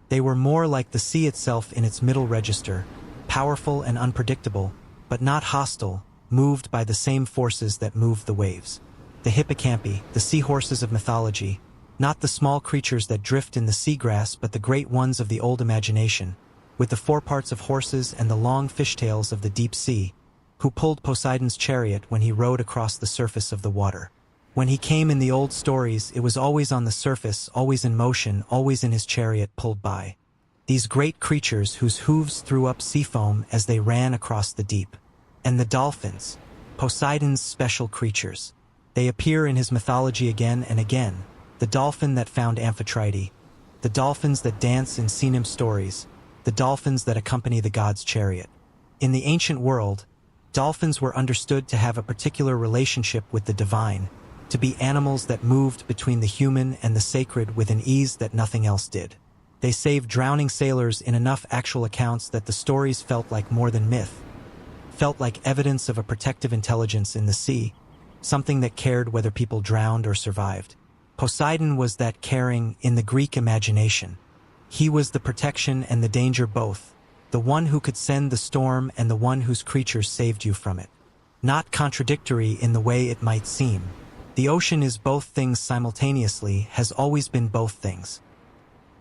They were more like the sea itself in its middle register, powerful and unpredictable, but not hostile, moved by the same forces that moved the waves. The hippocampi, the seahorses of mythology, not the small creatures that drift in the seagrass but the great ones of the old imagination, with the foreparts of horses and the long fishtails of the deep sea, who pulled Poseidon's chariot when he rode across the surface of the water. When he came in the old stories, it was always on the surface, always in motion, always in his chariot pulled by these great creatures whose hooves threw up sea foam as they ran across the deep. And the dolphins, Poseidon's special creatures. They appear in his mythology again and again, the dolphin that found Amphitrite, the dolphins that dance in sea nymph stories, the dolphins that accompany the god's chariot. In the ancient world, dolphins were understood to have a particular relationship with the divine, to be animals that moved between the human and the sacred with an ease that nothing else did. They saved drowning sailors in enough actual accounts that the stories felt like more than myth, felt like evidence of a protective intelligence in the sea, something that cared whether people drowned or survived. Poseidon was that caring in the Greek imagination. He was the protection and the danger both, the one who could send the storm and the one whose creatures saved you from it. Not contradictory in the way it might seem. The ocean is both things simultaneously, has always been both things.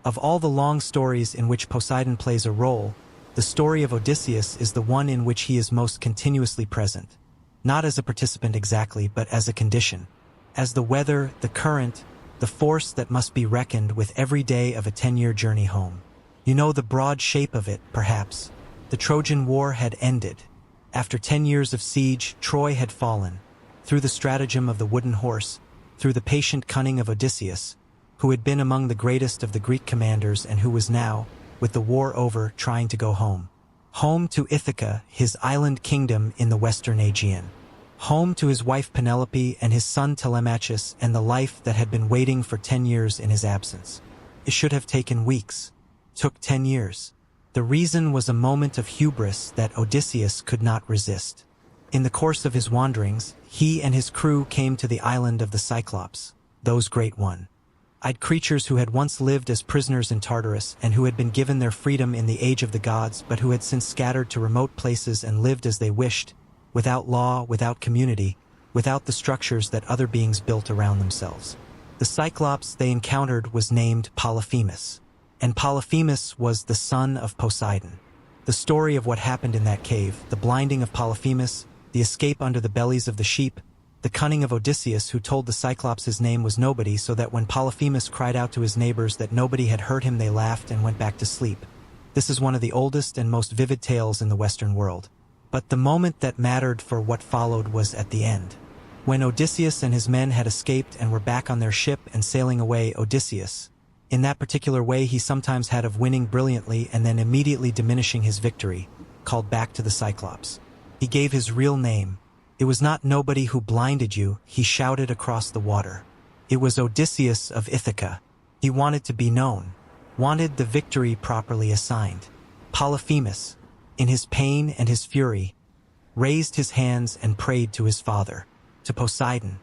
Of all the long stories in which Poseidon plays a role, the story of Odysseus is the one in which he is most continuously present. Not as a participant exactly, but as a condition. As the weather, the current, the force that must be reckoned with every day of a 10-year journey home. You know the broad shape of it, perhaps. The Trojan War had ended. After 10 years of siege, Troy had fallen. Through the stratagem of the wooden horse, through the patient cunning of Odysseus, who had been among the greatest of the Greek commanders and who was now, with the war over, trying to go home. Home to Ithaca, his island kingdom in the western Aegean. Home to his wife Penelope and his son Telemachus and the life that had been waiting for 10 years in his absence. It should have taken weeks. Took 10 years. The reason was a moment of hubris that Odysseus could not resist. In the course of his wanderings, he and his crew came to the island of the Cyclops, those great one-eyed creatures who had once lived as prisoners in Tartarus and who had been given their freedom in the age of the gods but who had since scattered to remote places and lived as they wished, without law, without community, without the structures that other beings built around themselves. The Cyclops they encountered was named Polyphemus, and Polyphemus was the son of Poseidon. The story of what happened in that cave, the blinding of Polyphemus, the escape under the bellies of the sheep, the cunning of Odysseus who told the Cyclops his name was nobody so that when Polyphemus cried out to his neighbors that nobody had heard him they laughed and went back to sleep. This is one of the oldest and most vivid tales in the Western world. But the moment that mattered for what followed was at the end. When Odysseus and his men had escaped and were back on their ship and sailing away, Odysseus, in that particular way he sometimes had of winning brilliantly and then immediately diminishing his victory, called back to the Cyclops. He gave his real name. It was not nobody who blinded you, he shouted across the water. It was Odysseus of Ithaca. He wanted to be known, wanted the victory properly assigned. Polyphemus, in his pain and his fury, raised his hands and prayed to his father, to Poseidon.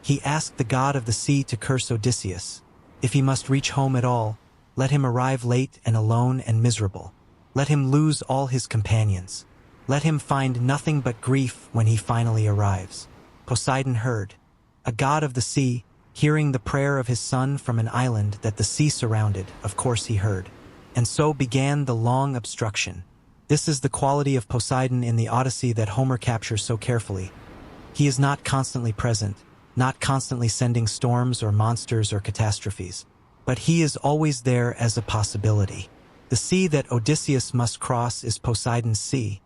He asked the god of the sea to curse Odysseus. If he must reach home at all, let him arrive late and alone and miserable. Let him lose all his companions. Let him find nothing but grief when he finally arrives. Poseidon heard. A god of the sea, hearing the prayer of his son from an island that the sea surrounded, of course he heard. And so began the long obstruction. This is the quality of Poseidon in the Odyssey that Homer captures so carefully. He is not constantly present, not constantly sending storms or monsters or catastrophes, but he is always there as a possibility. The sea that Odysseus must cross is Poseidon's sea,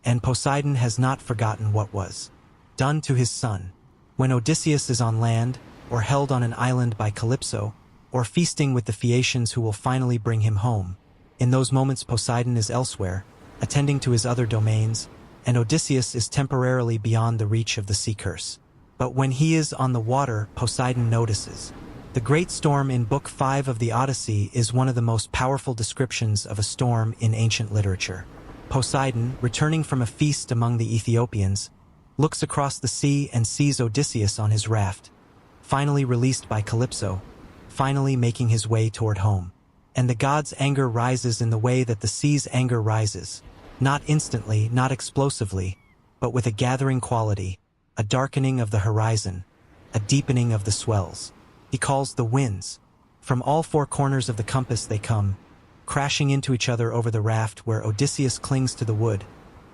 and Poseidon has not forgotten what was done to his son. When Odysseus is on land, or held on an island by Calypso, or feasting with the Phaeacians who will finally bring him home, in those moments Poseidon is elsewhere, attending to his other domains, and Odysseus is temporarily beyond the reach of the sea curse. But when he is on the water, Poseidon notices. The great storm in Book 5 of the Odyssey is one of the most powerful descriptions of a storm in ancient literature. Poseidon, returning from a feast among the Ethiopians, looks across the sea and sees Odysseus on his raft, finally released by Calypso, finally making his way toward home. And the god's anger rises in the way that the sea's anger rises, not instantly, not explosively, but with a gathering quality, a darkening of the horizon, a deepening of the swells. He calls the winds. From all four corners of the compass they come, crashing into each other over the raft where Odysseus clings to the wood,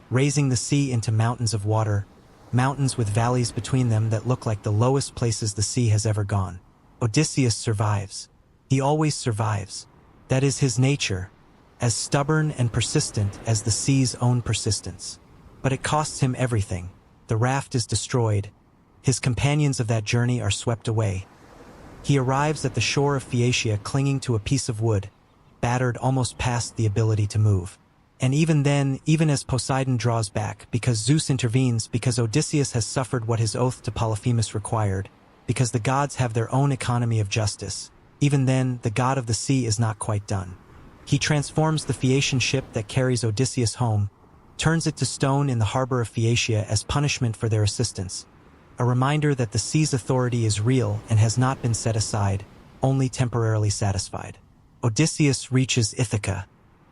raising the sea into mountains of water, mountains with valleys between them that look like the lowest places the sea has ever gone. Odysseus survives. He always survives. That is his nature, as stubborn and persistent as the sea's own persistence. But it costs him everything. The raft is destroyed. His companions of that journey are swept away. He arrives at the shore of Phaeacia clinging to a piece of wood, battered almost past the ability to move. And even then, even as Poseidon draws back, because Zeus intervenes, because Odysseus has suffered what his oath to Polyphemus required, because the gods have their own economy of justice, even then, the god of the sea is not quite done. He transforms the Phaeacian ship that carries Odysseus home, turns it to stone in the harbor of Phaeacia as punishment for their assistance, a reminder that the sea's authority is real and has not been set aside, only temporarily satisfied. Odysseus reaches Ithaca.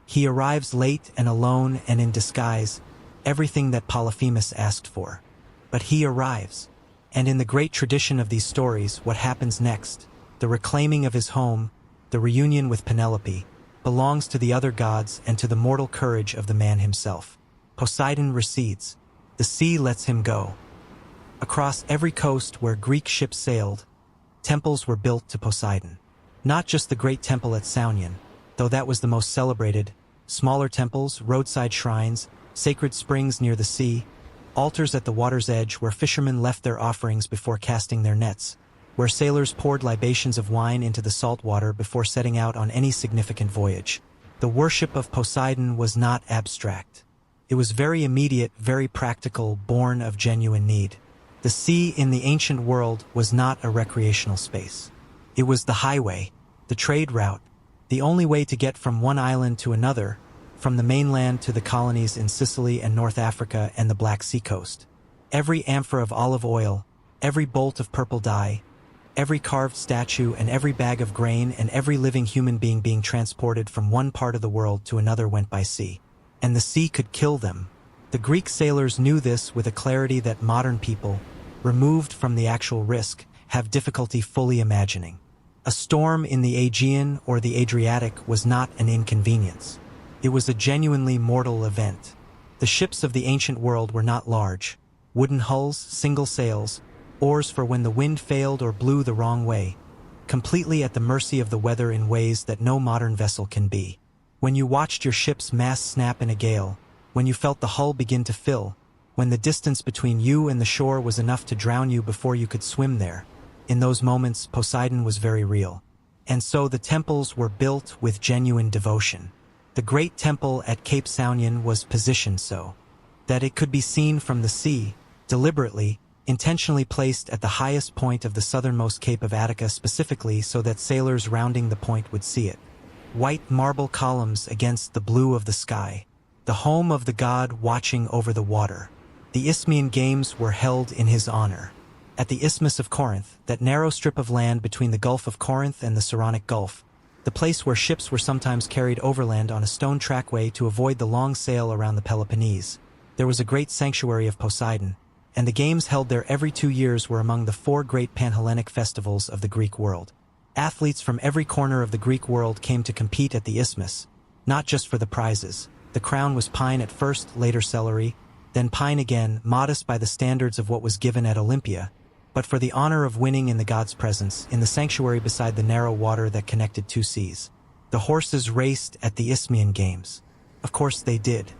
He arrives late and alone and in disguise, everything that Polyphemus asked for. But he arrives. And in the great tradition of these stories, what happens next, the reclaiming of his home, the reunion with Penelope, belongs to the other gods and to the mortal courage of the man himself. Poseidon recedes. The sea lets him go. Across every coast where Greek ships sailed, temples were built to Poseidon. Not just the great temple at Saunion, though that was the most celebrated, smaller temples, roadside shrines, sacred springs near the sea, altars at the water's edge where fishermen left their offerings before casting their nets, where sailors poured libations of wine into the salt water before setting out on any significant voyage. The worship of Poseidon was not abstract. It was very immediate, very practical, born of genuine need. The sea in the ancient world was not a recreational space. It was the highway, the trade route, the only way to get from one island to another, from the mainland to the colonies in Sicily and North Africa and the Black Sea coast. Every amphora of olive oil, every bolt of purple dye, every carved statue and every bag of grain and every living human being being transported from one part of the world to another went by sea. And the sea could kill them. The Greek sailors knew this with a clarity that modern people, removed from the actual risk, have difficulty fully imagining. A storm in the Aegean or the Adriatic was not an inconvenience. It was a genuinely mortal event. The ships of the ancient world were not large. Wooden hulls, single sails, oars for when the wind failed or blew the wrong way, completely at the mercy of the weather in ways that no modern vessel can be. When you watched your ship's mast snap in a gale, when you felt the hull begin to fill, when the distance between you and the shore was enough to drown you before you could swim there. In those moments, Poseidon was very real. And so the temples were built with genuine devotion. The great temple at Cape Saunion was positioned so that it could be seen from the sea, deliberately, intentionally placed at the highest point of the southernmost Cape of Attica, specifically so that sailors rounding the point would see it. White marble columns against the blue of the sky, the home of the god watching over the water. The Isthmian Games were held in his honor. At the Isthmus of Corinth, that narrow strip of land between the Gulf of Corinth and the Saronic Gulf, the place where ships were sometimes carried overland on a stone trackway to avoid the long sail around the Peloponnese, there was a great sanctuary of Poseidon, and the games held there every 2 years were among the 4 great Panhellenic festivals of the Greek world. Athletes from every corner of the Greek world came to compete at the Isthmus, not just for the prizes. The crown was pine at first, later celery, then pine again, modest by the standards of what was given at Olympia, but for the honor of winning in the god's presence, in the sanctuary beside the narrow water that connected 2 seas. The horses raced at the Isthmian Games. Of course they did.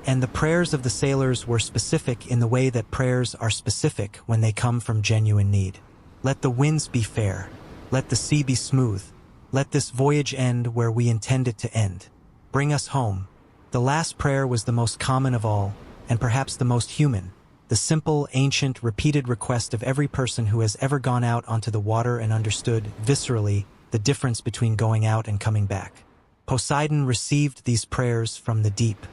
And the prayers of the sailors were specific in the way that prayers are specific when they come from genuine need. Let the winds be fair. Let the sea be smooth. Let this voyage end where we intend it to end. Bring us home. The last prayer was the most common of all, and perhaps the most human. The simple, ancient, repeated request of every person who has ever gone out onto the water and understood, viscerally, the difference between going out and coming back. Poseidon received these prayers from the deep.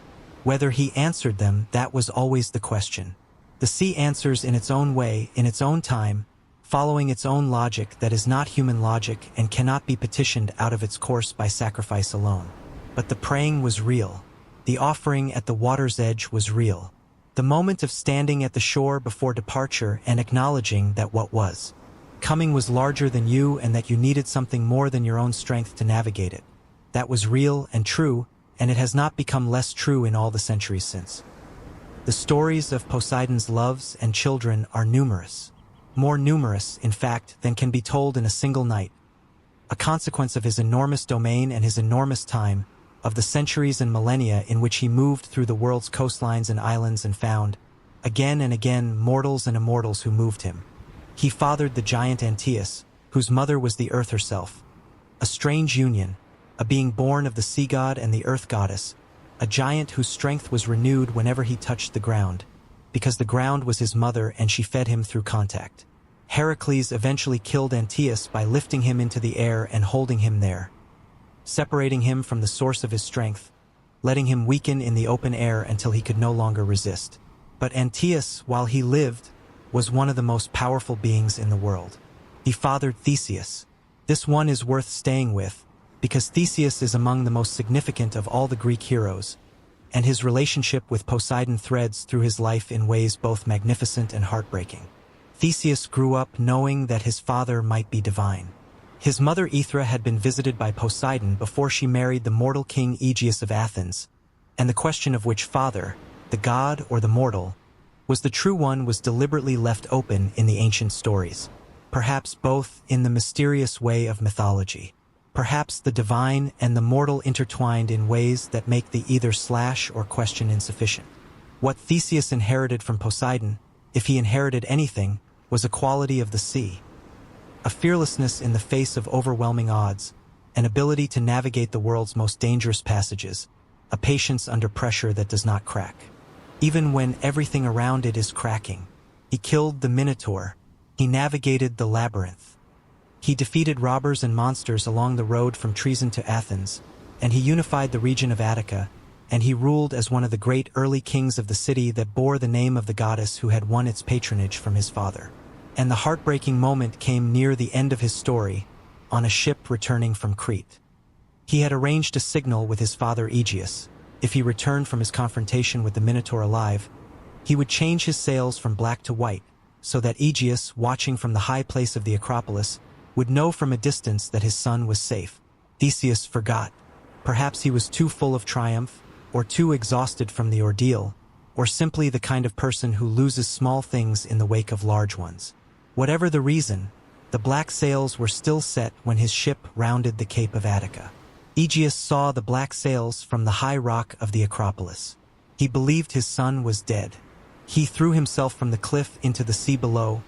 Whether he answered them, that was always the question. The sea answers in its own way, in its own time, following its own logic that is not human logic and cannot be petitioned out of its course by sacrifice alone. But the praying was real. The offering at the water's edge was real. The moment of standing at the shore before departure and acknowledging that what was coming was larger than you and that you needed something more than your own strength to navigate it. That was real and true, and it has not become less true in all the centuries since. The stories of Poseidon's loves and children are numerous. More numerous, in fact, than can be told in a single night. A consequence of his enormous domain and his enormous time, of the centuries and millennia in which he moved through the world's coastlines and islands and found, again and again, mortals and immortals who moved him. He fathered the giant Antaeus, whose mother was the earth herself. A strange union, a being born of the sea god and the earth goddess, a giant whose strength was renewed whenever he touched the ground, because the ground was his mother and she fed him through contact. Heracles eventually killed Antaeus by lifting him into the air and holding him there, separating him from the source of his strength, letting him weaken in the open air until he could no longer resist. But Antaeus, while he lived, was one of the most powerful beings in the world. He fathered Theseus. This one is worth staying with, because Theseus is among the most significant of all the Greek heroes, and his relationship with Poseidon threads through his life in ways both magnificent and heartbreaking. Theseus grew up knowing that his father might be divine. His mother Aethra had been visited by Poseidon before she married the mortal king Aegeus of Athens, and the question of which father, the god or the mortal, was the true one was deliberately left open in the ancient stories. Perhaps both in the mysterious way of mythology. Perhaps the divine and the mortal intertwined in ways that make the either slash or question insufficient. What Theseus inherited from Poseidon, if he inherited anything, was a quality of the sea. A fearlessness in the face of overwhelming odds, an ability to navigate the world's most dangerous passages, a patience under pressure that does not crack. Even when everything around it is cracking. He killed the Minotaur. He navigated the labyrinth. He defeated robbers and monsters along the road from Treason to Athens, and he unified the region of Attica, and he ruled as one of the great early kings of the city that bore the name of the goddess who had won its patronage from his father. And the heartbreaking moment came near the end of his story, on a ship returning from Crete. He had arranged a signal with his father Aegeus. If he returned from his confrontation with the Minotaur alive, he would change his sails from black to white, so that Aegeus, watching from the high place of the Acropolis, would know from a distance that his son was safe. Theseus forgot. Perhaps he was too full of triumph, or too exhausted from the ordeal, or simply the kind of person who loses small things in the wake of large ones. Whatever the reason, the black sails were still set when his ship rounded the Cape of Attica. Aegeus saw the black sails from the high rock of the Acropolis. He believed his son was dead. He threw himself from the cliff into the sea below,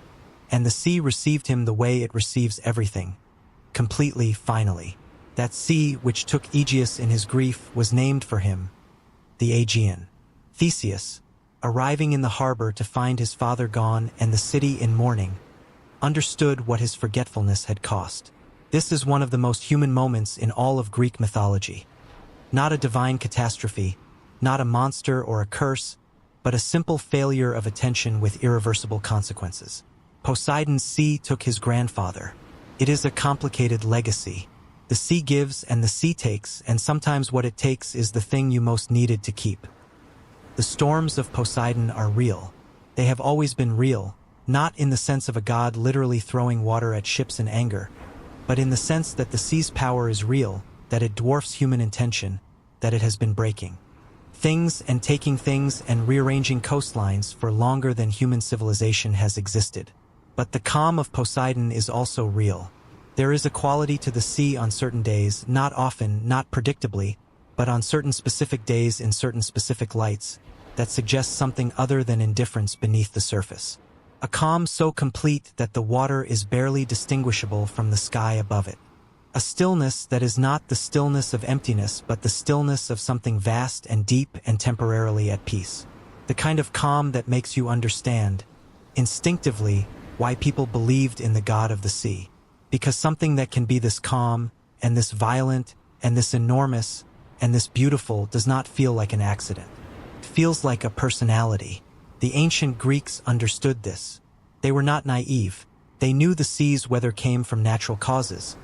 and the sea received him the way it receives everything. Completely, finally. That sea, which took Aegeus in his grief, was named for him, the Aegean. Theseus, arriving in the harbor to find his father gone and the city in mourning, understood what his forgetfulness had cost. This is one of the most human moments in all of Greek mythology. Not a divine catastrophe, not a monster or a curse, but a simple failure of attention with irreversible consequences. Poseidon's sea took his grandfather. It is a complicated legacy. The sea gives and the sea takes, and sometimes what it takes is the thing you most needed to keep. The storms of Poseidon are real. They have always been real, not in the sense of a god literally throwing water at ships in anger, but in the sense that the sea's power is real, that it dwarfs human intention, that it has been breaking things and taking things and rearranging coastlines for longer than human civilization has existed. But the calm of Poseidon is also real. There is a quality to the sea on certain days, not often, not predictably, but on certain specific days in certain specific lights, that suggests something other than indifference beneath the surface. A calm so complete that the water is barely distinguishable from the sky above it. A stillness that is not the stillness of emptiness but the stillness of something vast and deep and temporarily at peace. The kind of calm that makes you understand, instinctively, why people believed in the god of the sea. Because something that can be this calm, and this violent, and this enormous, and this beautiful does not feel like an accident. It feels like a personality. The ancient Greeks understood this. They were not naive. They knew the sea's weather came from natural causes,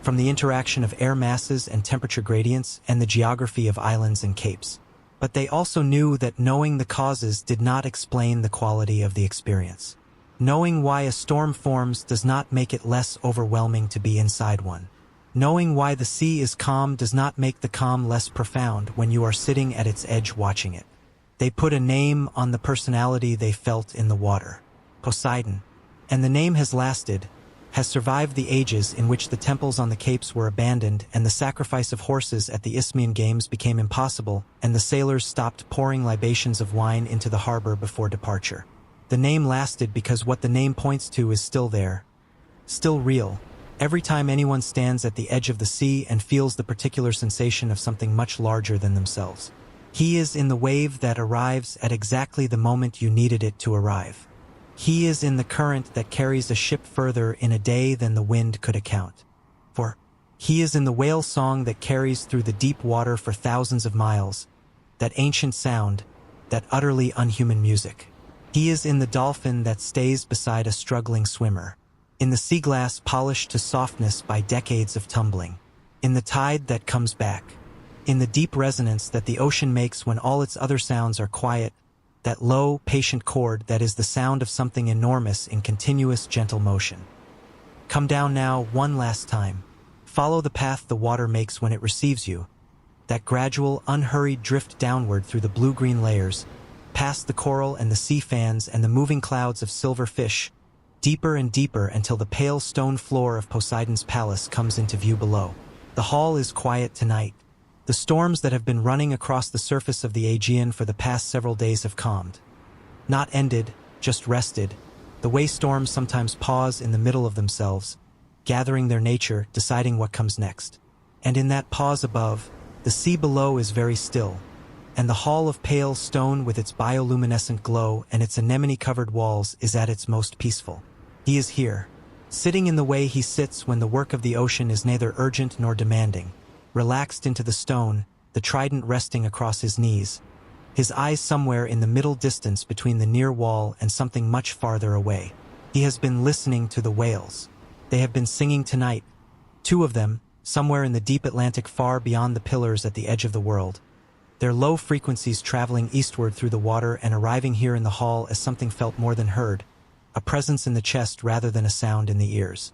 from the interaction of air masses and temperature gradients and the geography of islands and capes. But they also knew that knowing the causes did not explain the quality of the experience. Knowing why a storm forms does not make it less overwhelming to be inside one. Knowing why the sea is calm does not make the calm less profound when you are sitting at its edge watching it. They put a name on the personality they felt in the water. Poseidon. And the name has lasted, has survived the ages in which the temples on the capes were abandoned and the sacrifice of horses at the Isthmian Games became impossible, and the sailors stopped pouring libations of wine into the harbor before departure. The name lasted because what the name points to is still there, still real. Every time anyone stands at the edge of the sea and feels the particular sensation of something much larger than themselves. He is in the wave that arrives at exactly the moment you needed it to arrive. He is in the current that carries a ship further in a day than the wind could account for. He is in the whale song that carries through the deep water for thousands of miles, that ancient sound, that utterly unhuman music. He is in the dolphin that stays beside a struggling swimmer, in the sea glass polished to softness by decades of tumbling, in the tide that comes back, in the deep resonance that the ocean makes when all its other sounds are quiet, that low, patient chord that is the sound of something enormous in continuous, gentle motion. Come down now, one last time. Follow the path the water makes when it receives you, that gradual, unhurried drift downward through the blue-green layers, past the coral and the sea fans and the moving clouds of silver fish, deeper and deeper until the pale stone floor of Poseidon's palace comes into view below. The hall is quiet tonight. The storms that have been running across the surface of the Aegean for the past several days have calmed. Not ended, just rested, the way storms sometimes pause in the middle of themselves, gathering their nature, deciding what comes next. And in that pause above, the sea below is very still, and the hall of pale stone with its bioluminescent glow and its anemone-covered walls is at its most peaceful. He is here, sitting in the way he sits when the work of the ocean is neither urgent nor demanding, relaxed into the stone, the trident resting across his knees, his eyes somewhere in the middle distance between the near wall and something much farther away. He has been listening to the whales. They have been singing tonight, 2 of them, somewhere in the deep Atlantic far beyond the pillars at the edge of the world, their low frequencies traveling eastward through the water and arriving here in the hall as something felt more than heard, a presence in the chest rather than a sound in the ears.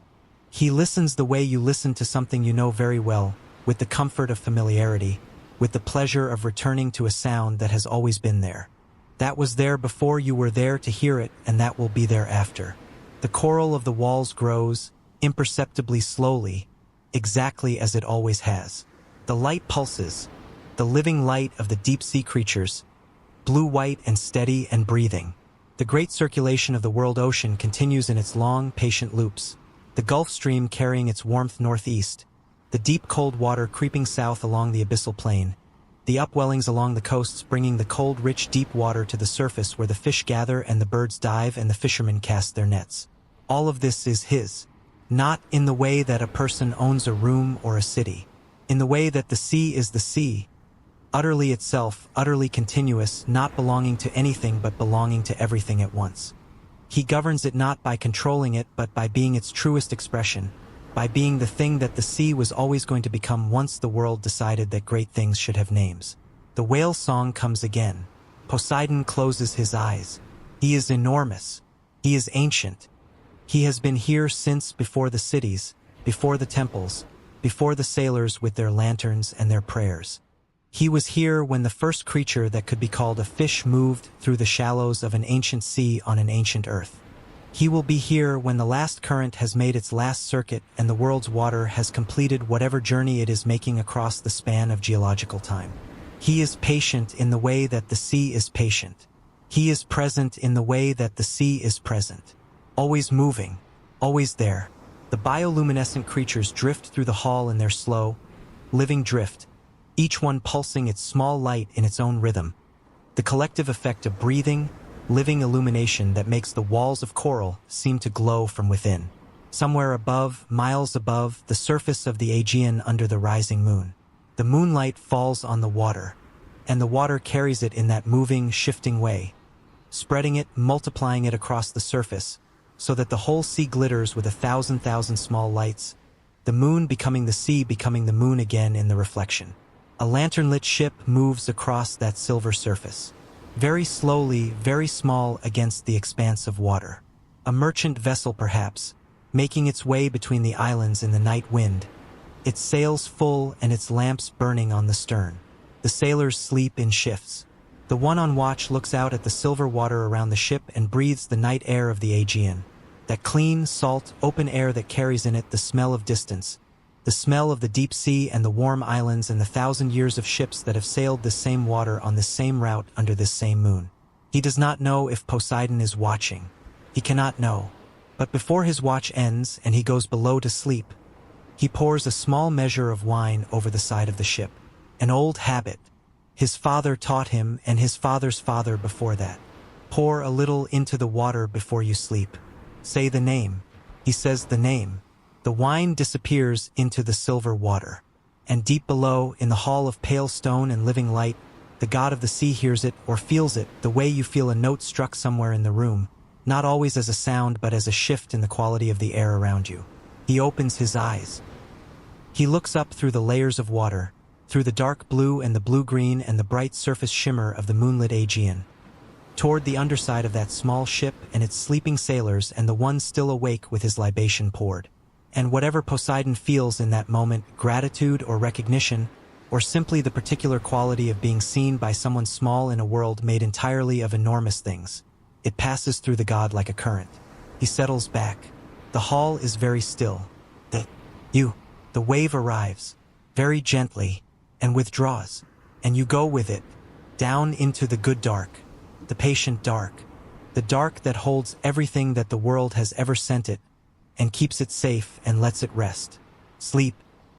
He listens the way you listen to something you know very well, with the comfort of familiarity, with the pleasure of returning to a sound that has always been there. That was there before you were there to hear it, and that will be there after. The coral of the walls grows, imperceptibly slowly, exactly as it always has. The light pulses, the living light of the deep-sea creatures, blue-white and steady and breathing. The great circulation of the world ocean continues in its long, patient loops. The Gulf Stream carrying its warmth northeast, the deep cold water creeping south along the abyssal plain, the upwellings along the coasts bringing the cold, rich, deep water to the surface where the fish gather and the birds dive and the fishermen cast their nets. All of this is his. Not in the way that a person owns a room or a city. In the way that the sea is the sea, utterly itself, utterly continuous, not belonging to anything but belonging to everything at once. He governs it not by controlling it but by being its truest expression, by being the thing that the sea was always going to become once the world decided that great things should have names. The whale song comes again. Poseidon closes his eyes. He is enormous. He is ancient. He has been here since before the cities, before the temples, before the sailors with their lanterns and their prayers. He was here when the first creature that could be called a fish moved through the shallows of an ancient sea on an ancient earth. He will be here when the last current has made its last circuit and the world's water has completed whatever journey it is making across the span of geological time. He is patient in the way that the sea is patient. He is present in the way that the sea is present. Always moving, always there. The bioluminescent creatures drift through the hall in their slow, living drift, each one pulsing its small light in its own rhythm. The collective effect of breathing, living illumination that makes the walls of coral seem to glow from within. Somewhere above, miles above, the surface of the Aegean under the rising moon. The moonlight falls on the water, and the water carries it in that moving, shifting way, spreading it, multiplying it across the surface, so that the whole sea glitters with 1,000 small lights, the moon becoming the sea, becoming the moon again in the reflection. A lantern-lit ship moves across that silver surface, very slowly, very small against the expanse of water. A merchant vessel perhaps, making its way between the islands in the night wind, its sails full and its lamps burning on the stern. The sailors sleep in shifts. The one on watch looks out at the silver water around the ship and breathes the night air of the Aegean, that clean, salt, open air that carries in it the smell of distance, the smell of the deep sea and the warm islands and the 1,000 years of ships that have sailed this same water on this same route under this same moon. He does not know if Poseidon is watching. He cannot know. But before his watch ends and he goes below to sleep, he pours a small measure of wine over the side of the ship. An old habit. His father taught him and his father's father before that. Pour a little into the water before you sleep. Say the name. He says the name. The wine disappears into the silver water. And deep below, in the hall of pale stone and living light, the god of the sea hears it or feels it the way you feel a note struck somewhere in the room, not always as a sound but as a shift in the quality of the air around you. He opens his eyes. He looks up through the layers of water, through the dark blue and the blue-green and the bright surface shimmer of the moonlit Aegean, toward the underside of that small ship and its sleeping sailors and the one still awake with his libation poured. And whatever Poseidon feels in that moment, gratitude or recognition, or simply the particular quality of being seen by someone small in a world made entirely of enormous things, it passes through the god like a current. He settles back. The hall is very still. The wave arrives, very gently, and withdraws, and you go with it, down into the good dark, the patient dark, the dark that holds everything that the world has ever sent it, and keeps it safe and lets it rest. Sleep,